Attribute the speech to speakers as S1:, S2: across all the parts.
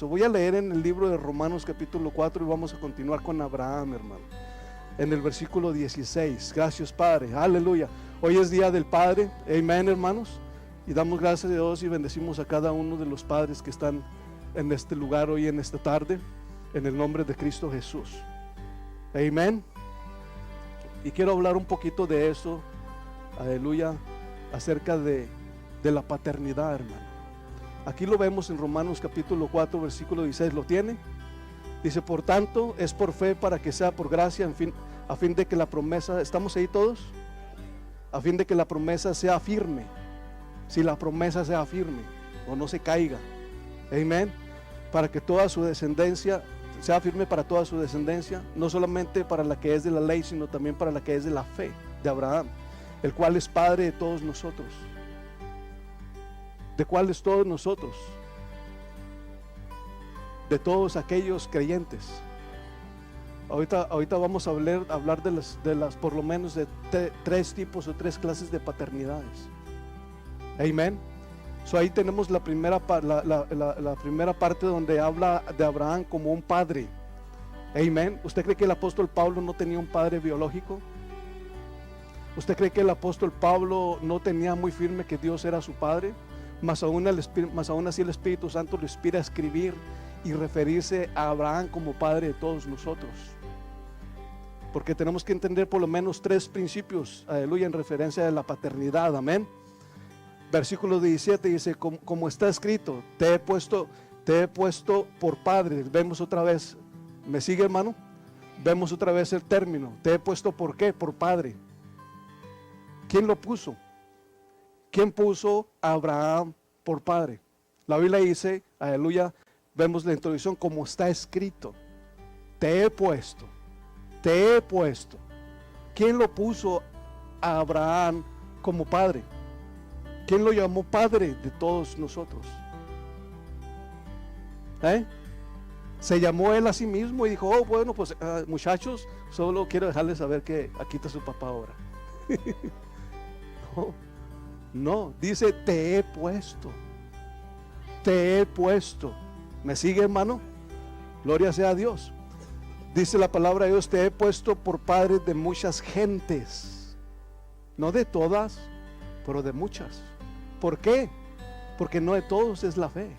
S1: So, voy a leer en el libro de Romanos capítulo 4 y vamos a continuar con Abraham, hermano. En el versículo 16. Gracias, Padre. Aleluya. Hoy es día del Padre. Amén, hermanos. Y damos gracias a Dios y bendecimos a cada uno de los padres que están en este lugar hoy, en esta tarde, en el nombre de Cristo Jesús. Amén. Y quiero hablar un poquito de eso, aleluya, acerca de la paternidad, hermano. Aquí lo vemos en Romanos capítulo 4, versículo 16. ¿Lo tiene? Dice, por tanto, es por fe para que sea por gracia, a fin de que la promesa, ¿estamos ahí todos? A fin de que la promesa sea firme. Si la promesa sea firme o no se caiga. Amén. Para que toda su descendencia sea firme, para toda su descendencia, no solamente para la que es de la ley, sino también para la que es de la fe de Abraham, el cual es Padre de todos nosotros. ¿De cuáles todos nosotros? De todos aquellos creyentes. Ahorita vamos a hablar de las por lo menos de tres tipos o tres clases de paternidades. Amén. So, ahí tenemos la primera parte donde habla de Abraham como un padre. Amén. ¿Usted cree que el apóstol Pablo no tenía un padre biológico? ¿Usted cree que el apóstol Pablo no tenía muy firme que Dios era su padre? Más aún así el Espíritu Santo lo inspira a escribir y referirse a Abraham como padre de todos nosotros, porque tenemos que entender por lo menos tres principios, aleluya, en referencia a la paternidad. Amén. Versículo 17 dice, como está escrito, te he puesto por padre. Vemos otra vez, ¿me sigue, hermano? Vemos otra vez el término, te he puesto por qué, por padre. ¿Quién lo puso? ¿Quién puso a Abraham por padre? La Biblia dice, aleluya, vemos la introducción, como está escrito, te he puesto. ¿Quién lo puso a Abraham como padre? ¿Quién lo llamó padre de todos nosotros? Se llamó él a sí mismo y dijo, oh, bueno, pues muchachos, solo quiero dejarles saber que aquí está su papá ahora. No, dice, te he puesto. ¿Me sigue, hermano? Gloria sea a Dios. Dice la palabra de Dios, te he puesto por padre de muchas gentes. No de todas, pero de muchas. ¿Por qué? Porque no de todos es la fe.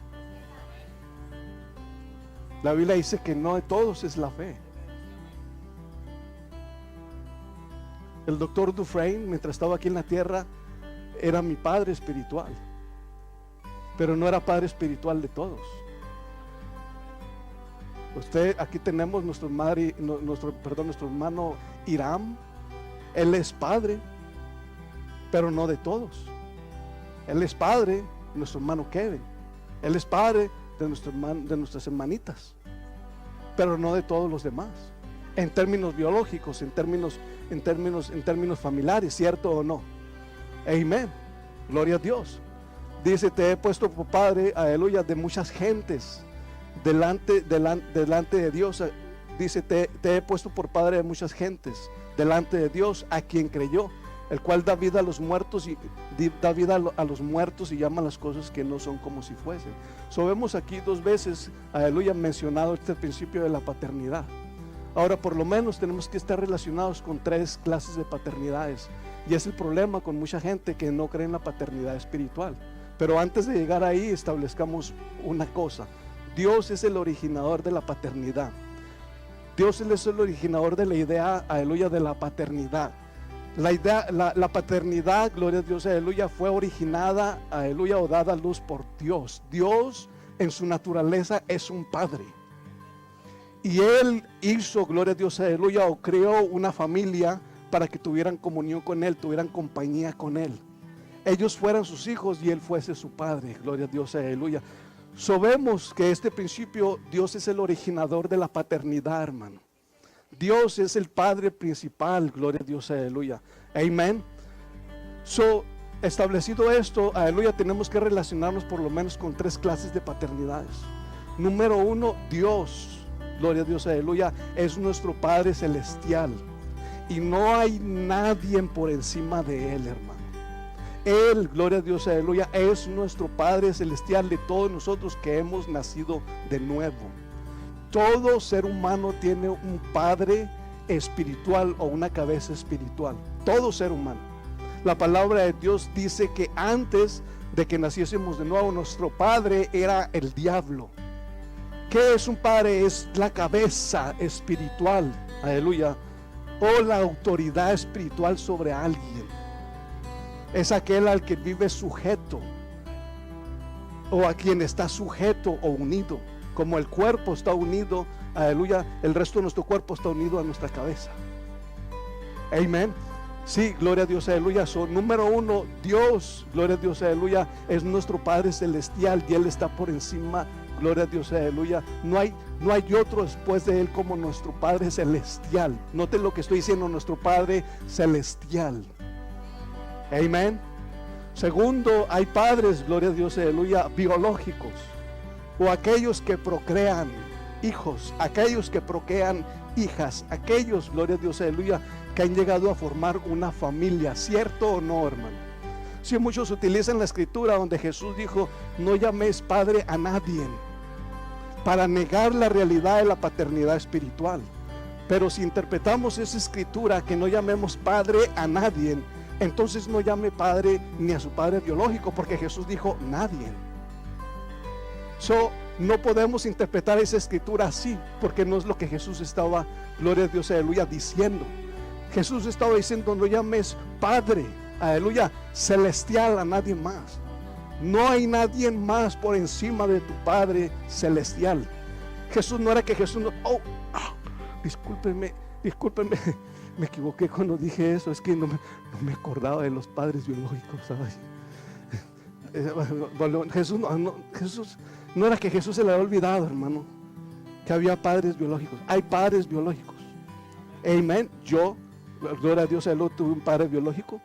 S1: La Biblia dice que no de todos es la fe. El doctor Dufresne, mientras estaba aquí en la tierra, era mi padre espiritual, pero no era padre espiritual de todos. Aquí tenemos nuestro hermano Hiram. Él es padre, pero no de todos. Él es padre de nuestro hermano Kevin. Él es padre de nuestras hermanitas, pero no de todos los demás. En términos biológicos, en términos familiares, ¿cierto o no? Amén. Gloria a Dios. Dice, te he puesto por padre, aleluya, de muchas gentes delante de Dios. Dice, te he puesto por padre de muchas gentes delante de Dios, a quien creyó, el cual da vida a los muertos y llama las cosas que no son como si fuesen. Vemos aquí dos veces, aleluya, mencionado este principio de la paternidad. Ahora, por lo menos tenemos que estar relacionados con tres clases de paternidades, y es el problema con mucha gente que no cree en la paternidad espiritual. Pero antes de llegar ahí, establezcamos una cosa: Dios es el originador de la paternidad. Dios es el originador de la idea, aleluya, de la paternidad. La paternidad, gloria a Dios, aleluya, fue originada, aleluya, o dada a luz por Dios. Dios en su naturaleza es un padre, y Él hizo, gloria a Dios, aleluya, o creó una familia para que tuvieran comunión con Él, tuvieran compañía con Él. Ellos fueran sus hijos y Él fuese su padre. Gloria a Dios, aleluya. Vemos que este principio, Dios es el originador de la paternidad, hermano. Dios es el padre principal. Gloria a Dios, aleluya. Amén. Establecido esto, aleluya, tenemos que relacionarnos por lo menos con tres clases de paternidades. Número uno, Dios, gloria a Dios, aleluya, es nuestro Padre celestial, y no hay nadie por encima de Él, hermano. Él, gloria a Dios, aleluya, es nuestro Padre celestial de todos nosotros que hemos nacido de nuevo. Todo ser humano tiene un padre espiritual o una cabeza espiritual. Todo ser humano. La palabra de Dios dice que antes de que naciésemos de nuevo, nuestro padre era el diablo. ¿Qué es un padre? Es la cabeza espiritual, aleluya, o la autoridad espiritual sobre alguien. Es aquel al que vive sujeto, o a quien está sujeto o unido. Como el cuerpo está unido, aleluya, el resto de nuestro cuerpo está unido a nuestra cabeza. Amén. Sí, gloria a Dios, aleluya. Número uno, Dios, gloria a Dios, aleluya, es nuestro Padre celestial y Él está por encima, gloria a Dios, aleluya. No hay otro después de Él como nuestro Padre celestial. Note lo que estoy diciendo, nuestro Padre celestial. Amén. Segundo, hay padres, gloria a Dios, aleluya, biológicos, o aquellos que procrean hijos, aquellos que procrean hijas, aquellos, gloria a Dios, aleluya, que han llegado a formar una familia. ¿Cierto o no, hermano? Si muchos utilizan la escritura donde Jesús dijo: no llaméis padre a nadie, para negar la realidad de la paternidad espiritual. Pero si interpretamos esa escritura, que no llamemos padre a nadie, entonces no llame padre ni a su padre biológico, porque Jesús dijo nadie. No podemos interpretar esa escritura así, porque no es lo que Jesús estaba, gloria a Dios, aleluya, diciendo. Jesús estaba diciendo: no llames padre, aleluya, celestial a nadie más. No hay nadie más por encima de tu Padre celestial. Jesús no era que Jesús no, discúlpenme, me equivoqué cuando dije eso. Es que no me acordaba de los padres biológicos, ¿sabes? Jesús no era que Jesús se le había olvidado, hermano, que había padres biológicos. Hay padres biológicos. Amén. Yo, gloria a Dios, tuve un padre biológico.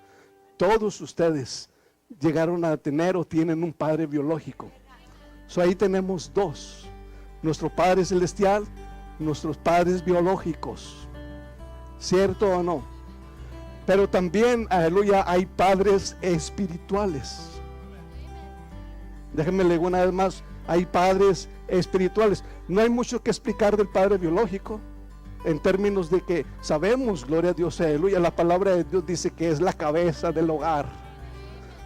S1: Todos ustedes llegaron a tener o tienen un padre biológico. Ahí tenemos dos: nuestro Padre celestial, nuestros padres biológicos. ¿Cierto o no? Pero también, aleluya, hay padres espirituales. Déjenme leer una vez más: hay padres espirituales. No hay mucho que explicar del padre biológico, en términos de que sabemos, gloria a Dios, aleluya, la palabra de Dios dice que es la cabeza del hogar.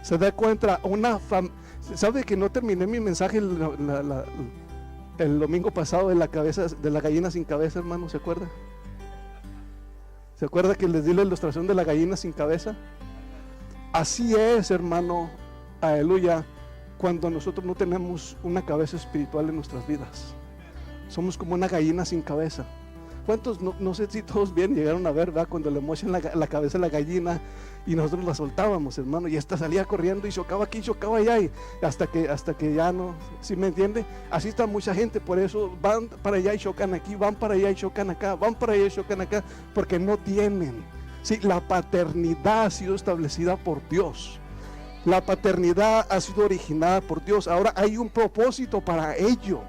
S1: Se da cuenta, ¿sabe que no terminé mi mensaje el domingo pasado de la gallina sin cabeza, hermano? ¿Se acuerda? ¿Se acuerda que les di la ilustración de la gallina sin cabeza? Así es, hermano, aleluya, cuando nosotros no tenemos una cabeza espiritual en nuestras vidas. Somos como una gallina sin cabeza. ¿Cuántos, no sé si todos bien llegaron a ver, ¿verdad?, cuando le mochan la cabeza a la gallina y nosotros la soltábamos, hermano, y esta salía corriendo y chocaba aquí, chocaba allá, y hasta que ya no, ¿sí me entiende? Así está mucha gente, por eso van para allá y chocan aquí, van para allá y chocan acá, van para allá y chocan acá, porque no tienen. Sí, la paternidad ha sido establecida por Dios. La paternidad ha sido originada por Dios. Ahora hay un propósito para ello.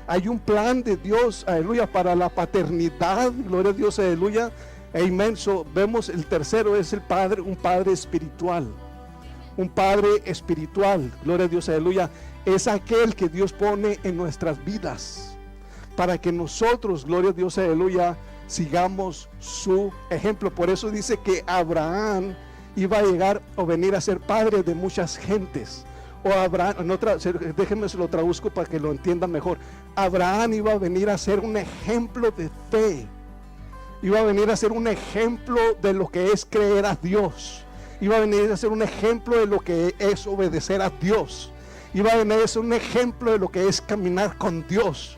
S1: Hay un plan de Dios, aleluya, para la paternidad, gloria a Dios, aleluya, amén. Vemos el tercero es el Padre, un Padre espiritual. Un Padre espiritual, gloria a Dios, aleluya, es aquel que Dios pone en nuestras vidas para que nosotros, gloria a Dios, aleluya, sigamos su ejemplo. Por eso dice que Abraham iba a llegar o venir a ser padre de muchas gentes. O Abraham, déjenme se lo traduzco para que lo entiendan mejor. Abraham iba a venir a ser un ejemplo de fe. Iba a venir a ser un ejemplo de lo que es creer a Dios. Iba a venir a ser un ejemplo de lo que es obedecer a Dios. Iba a venir a ser un ejemplo de lo que es caminar con Dios.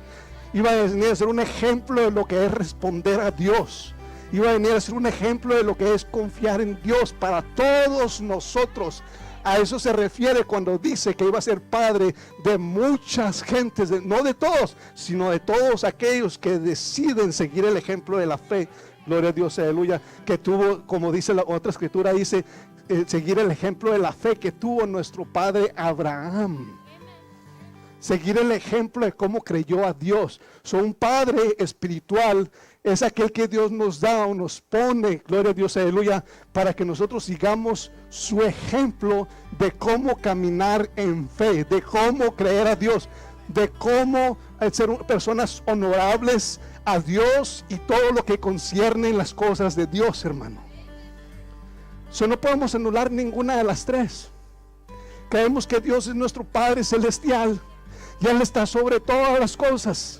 S1: Iba a venir a ser un ejemplo de lo que es responder a Dios. Iba a venir a ser un ejemplo de lo que es confiar en Dios para todos nosotros. A eso se refiere cuando dice que iba a ser padre de muchas gentes, no de todos, sino de todos aquellos que deciden seguir el ejemplo de la fe. Gloria a Dios, aleluya, que tuvo, como dice la otra escritura, dice seguir el ejemplo de la fe que tuvo nuestro padre Abraham. Seguir el ejemplo de cómo creyó a Dios. Un padre espiritual Es aquel que Dios nos da o nos pone, gloria a Dios, aleluya, para que nosotros sigamos su ejemplo de cómo caminar en fe, de cómo creer a Dios, de cómo ser personas honorables a Dios y todo lo que concierne en las cosas de Dios, hermano. No podemos anular ninguna de las tres. Creemos que Dios es nuestro Padre celestial y Él está sobre todas las cosas.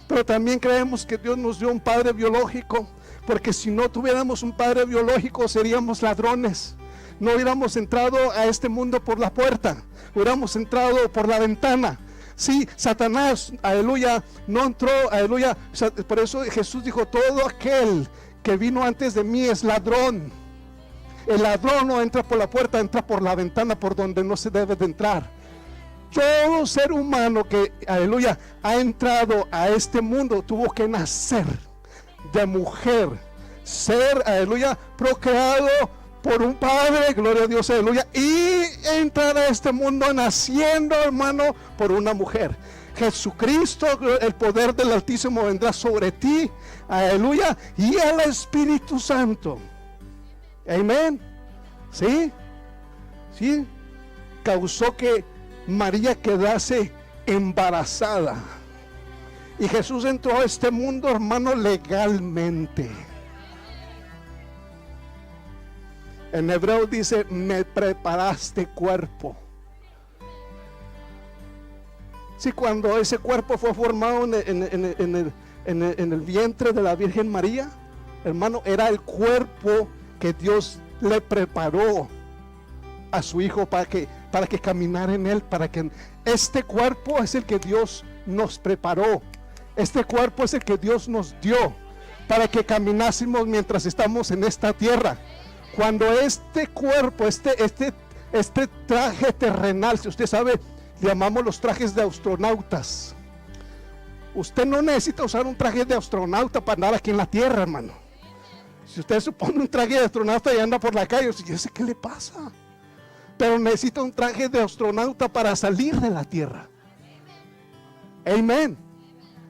S1: Pero también creemos que Dios nos dio un padre biológico, porque si no tuviéramos un padre biológico seríamos ladrones. No hubiéramos entrado a este mundo por la puerta, hubiéramos entrado por la ventana. Sí, Satanás, aleluya, no entró, aleluya. Por eso Jesús dijo, todo aquel que vino antes de mí es ladrón. El ladrón no entra por la puerta, entra por la ventana, por donde no se debe de entrar. Todo ser humano que, aleluya, ha entrado a este mundo tuvo que nacer de mujer, ser, aleluya, procreado por un padre, gloria a Dios, aleluya, y entrar a este mundo naciendo, hermano, por una mujer. Jesucristo, el poder del Altísimo vendrá sobre ti, aleluya, y el Espíritu Santo. Amén. ¿Sí? ¿Sí? Causó que María quedase embarazada. Y Jesús entró a este mundo, hermano, legalmente. En hebreo dice, me preparaste cuerpo. Sí, cuando ese cuerpo fue formado en el vientre de la Virgen María, hermano, era el cuerpo que Dios le preparó a su hijo para que caminara en él, para que este cuerpo es el que Dios nos preparó, este cuerpo es el que Dios nos dio para que caminásemos mientras estamos en esta tierra. Cuando este cuerpo, este traje terrenal, si usted sabe, llamamos los trajes de astronautas. Usted no necesita usar un traje de astronauta para andar aquí en la tierra, hermano. Si usted se pone un traje de astronauta y anda por la calle, yo sé qué le pasa. Pero necesita un traje de astronauta para salir de la tierra. Amén.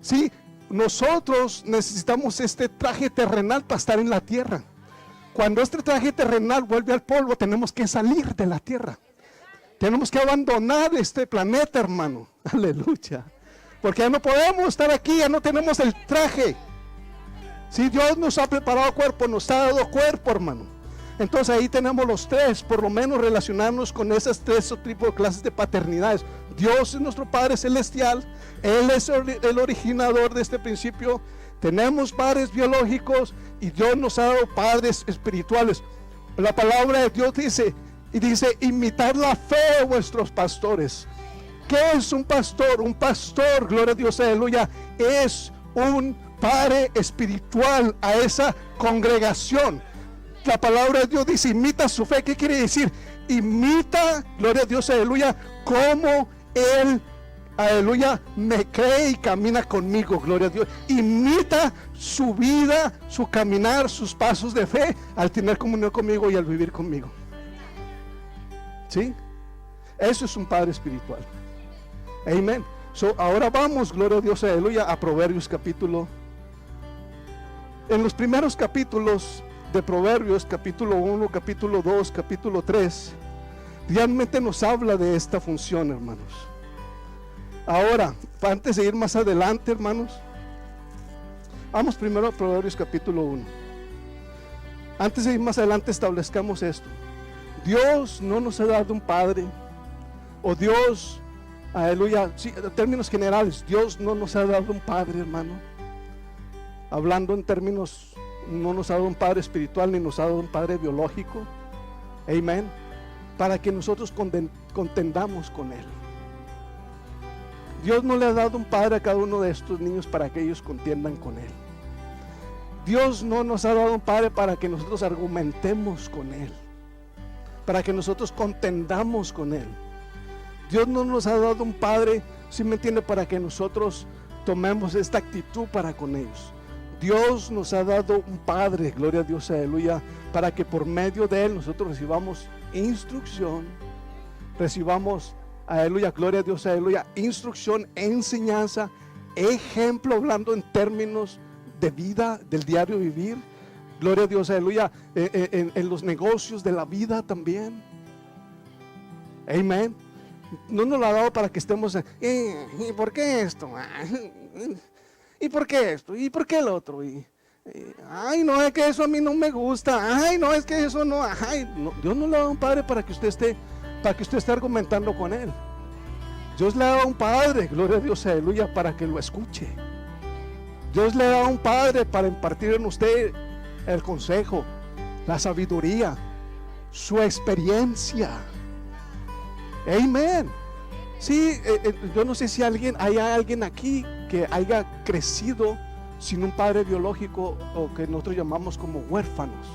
S1: Sí, nosotros necesitamos este traje terrenal para estar en la tierra. Cuando este traje terrenal vuelve al polvo, tenemos que salir de la tierra. Tenemos que abandonar este planeta, hermano. Aleluya. Porque ya no podemos estar aquí, ya no tenemos el traje. Si Dios nos ha preparado cuerpo, nos ha dado cuerpo, hermano. Entonces ahí tenemos los tres, por lo menos relacionarnos con esas tres tipos de clases de paternidades. Dios es nuestro Padre Celestial, Él es el originador de este principio. Tenemos padres biológicos y Dios nos ha dado padres espirituales. La palabra de Dios dice, imitar la fe de vuestros pastores. ¿Qué es un pastor? Un pastor, gloria a Dios, aleluya, es un padre espiritual a esa congregación. La palabra de Dios dice, imita su fe. ¿Qué quiere decir? Imita, gloria a Dios, aleluya, como Él, aleluya, me cree y camina conmigo, gloria a Dios. Imita su vida, su caminar, sus pasos de fe al tener comunión conmigo y al vivir conmigo. ¿Sí? Eso es un padre espiritual. Amén. Ahora vamos, gloria a Dios, aleluya, a Proverbios capítulo. En los primeros capítulos de Proverbios, capítulo 1, capítulo 2, capítulo 3, realmente nos habla de esta función, hermanos. Ahora, antes de ir más adelante, hermanos, vamos primero a Proverbios capítulo 1. Antes de ir más adelante, establezcamos esto. Dios no nos ha dado un padre, o Dios, aleluya, sí, en términos generales, Dios no nos ha dado un padre, hermano. Hablando en términos, no nos ha dado un padre espiritual, ni nos ha dado un padre biológico. Amén. Para que nosotros contendamos con Él. Dios no le ha dado un padre a cada uno de estos niños para que ellos contiendan con Él. Dios no nos ha dado un padre para que nosotros argumentemos con Él, para que nosotros contendamos con Él. Dios no nos ha dado un padre, ¿sí me entiende?, para que nosotros tomemos esta actitud para con ellos. Dios nos ha dado un padre, gloria a Dios, aleluya, para que por medio de Él nosotros recibamos instrucción, recibamos, aleluya, gloria a Dios, aleluya, instrucción, enseñanza, ejemplo, hablando en términos de vida, del diario vivir. Gloria a Dios, aleluya. En los negocios de la vida también. Amén. No nos lo ha dado para que estemos ¿y por qué esto? ¿Y por qué esto? ¿Y por qué el otro? Ay, no, es que eso a mí no me gusta. Ay, no, es que eso no. Ay, no. Dios no le da un padre para que usted esté argumentando con él. Dios le da un padre, gloria a Dios, aleluya, para que lo escuche. Dios le da un padre para impartir en usted el consejo, la sabiduría, su experiencia. Amén. Sí, yo no sé si hay alguien aquí que haya crecido sin un padre biológico, o que nosotros llamamos como huérfanos.